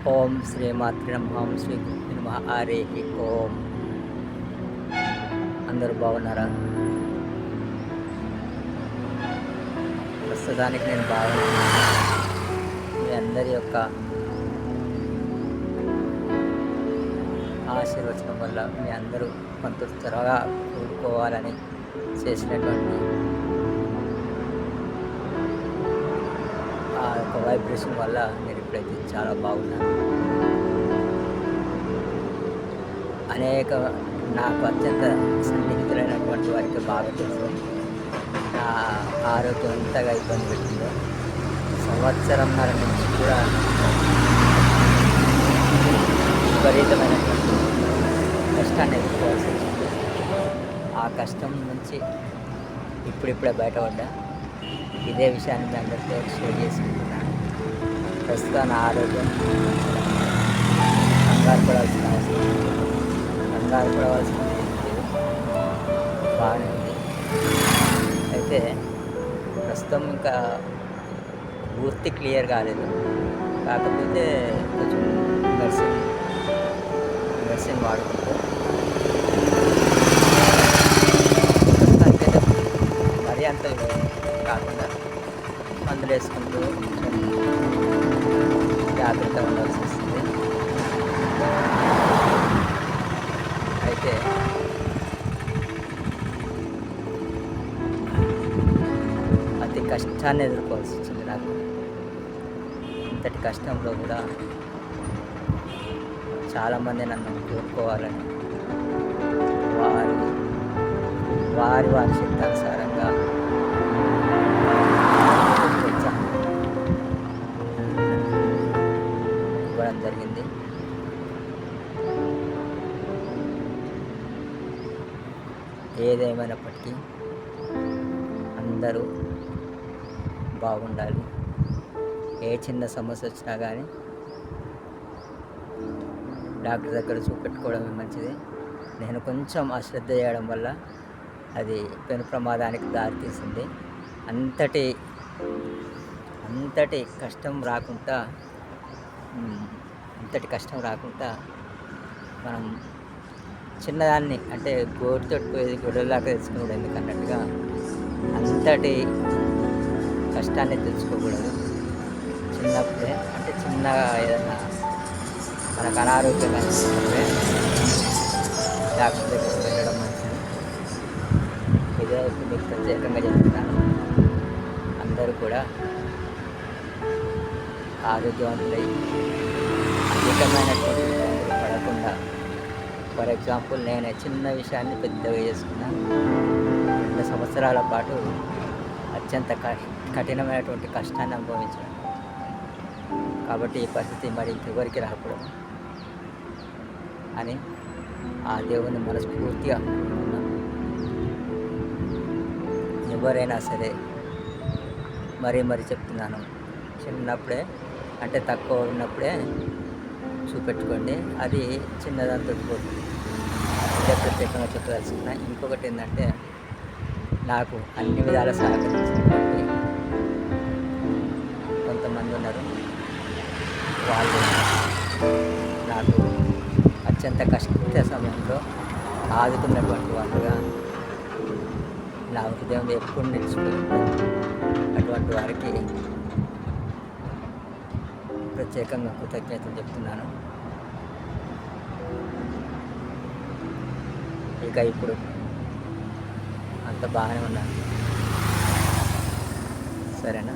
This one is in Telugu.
ఓం శ్రీ మాత్రే నమః. ఓం శ్రీ గురుభ్యో నమః. హరి ఓం. అందరూ బాగున్నారా? ప్రస్తుతానికి నేను బాగున్నాను. మీ అందరి యొక్క ఆశీర్వచనం వల్ల మీ అందరూ కొంత త్వరగా కోరుకోవాలని చేసినటువంటి ఆ యొక్క వైబ్రేషన్ వల్ల నేను ఇప్పుడైతే చాలా బాగున్నాను. అనేక నాకు అత్యంత సన్నిహితులైనటువంటి వారికి బాగా తెలుసు నా ఆరోగ్యం ఎంతగా ఇబ్బంది పెట్టిందో. సంవత్సరంన్నర నుంచి కూడా విపరీతమైనటువంటి కష్టాన్ని ఎదుర్కోవాల్సి వచ్చింది. ఆ కష్టం నుంచి ఇప్పుడిప్పుడే బయటపడ్డా. ఇదే విషయాన్ని మీ అందరితో షేర్ చేసుకుంటున్నాను. ప్రస్తుతం నా ఆరోగ్యం కంగారు పడవలసిన బాగానే ఉంది. అయితే ప్రస్తుతం ఇంకా పూర్తి క్లియర్ కాలేదు. కాకపోతే కొంచెం మెడిసిన్ వాడుకుంటూ ప్రస్తుతానికైతే మరీ అంత కాకుండా మందులు వేసుకుంటూ జాగ్రత్తగా ఉండాల్సి వస్తుంది. అయితే అతి కష్టాన్ని ఎదుర్కోవాల్సి వచ్చింది నాకు. ఇంతటి కష్టంలో కూడా చాలామంది నన్ను కోరుకోవాలని వారి శక్తానుసారంగా ఇవ్వడం జరిగింది. ఏదేమైనప్పటికీ అందరూ బాగుండాలి. ఏ చిన్న సమస్య వచ్చినా కానీ డాక్టర్ దగ్గర చూపెట్టుకోవడమే మంచిది. నేను కొంచెం అశ్రద్ధ చేయడం వల్ల అది పెను ప్రమాదానికి దారితీసింది. అంతటి కష్టం రాకుండా మనం చిన్నదాన్ని అంటే గోటితో పోయేది గొడవలాగా తెచ్చుకోకూడదు. ఎందుకన్నట్టుగా అంతటి కష్టాన్ని తెచ్చుకోకూడదు. చిన్నప్పుడే అంటే చిన్నగా ఏదన్నా మనకు అనారోగ్యం అనిపిస్తే డాక్టర్ దగ్గరికి వెళ్ళడం మంచిది. ఇదే ఇప్పుడు మీకు ప్రత్యేకంగా చెప్తున్నాను. అందరూ కూడా ఆరోగ్యవంతులై అధికమైనటువంటి ఇబ్బందులు పడకుండా, ఫర్ ఎగ్జాంపుల్ నేను చిన్న విషయాన్ని పెద్దగా చేసుకున్నా. 2 సంవత్సరాల పాటు అత్యంత కఠినమైనటువంటి కష్టాన్ని అనుభవించాను. కాబట్టి ఈ పరిస్థితి మరి ఇంకెవరికి రాకూడదు అని ఆ దేవుని మనస్ఫూర్తిగా అనుకుంటున్నాను. ఎవరైనా సరే మరీ చెప్తున్నాను, చిన్నప్పుడే అంటే తక్కువ ఉన్నప్పుడే చూపెట్టుకోండి. అది చిన్నదాంతో పోతుంది. ఇదే ప్రత్యేకంగా చెప్పదలుచుకున్నా. ఇంకొకటి ఏంటంటే, నాకు అన్ని విధాల సహకరించినటువంటి కొంతమంది ఉన్నారు. వాళ్ళు నాకు అత్యంత కష్ట సమయంలో ఆదుకున్నటువంటి వాళ్ళుగా నా హృదయం ఎప్పుడు నిలిచిపోయి ఉంటుంది. అటువంటి వారికి ప్రత్యేకంగా కృతజ్ఞతలు చెప్తున్నాను. ఇక ఇప్పుడు అంత బాగానే ఉన్నాను. సరేనా?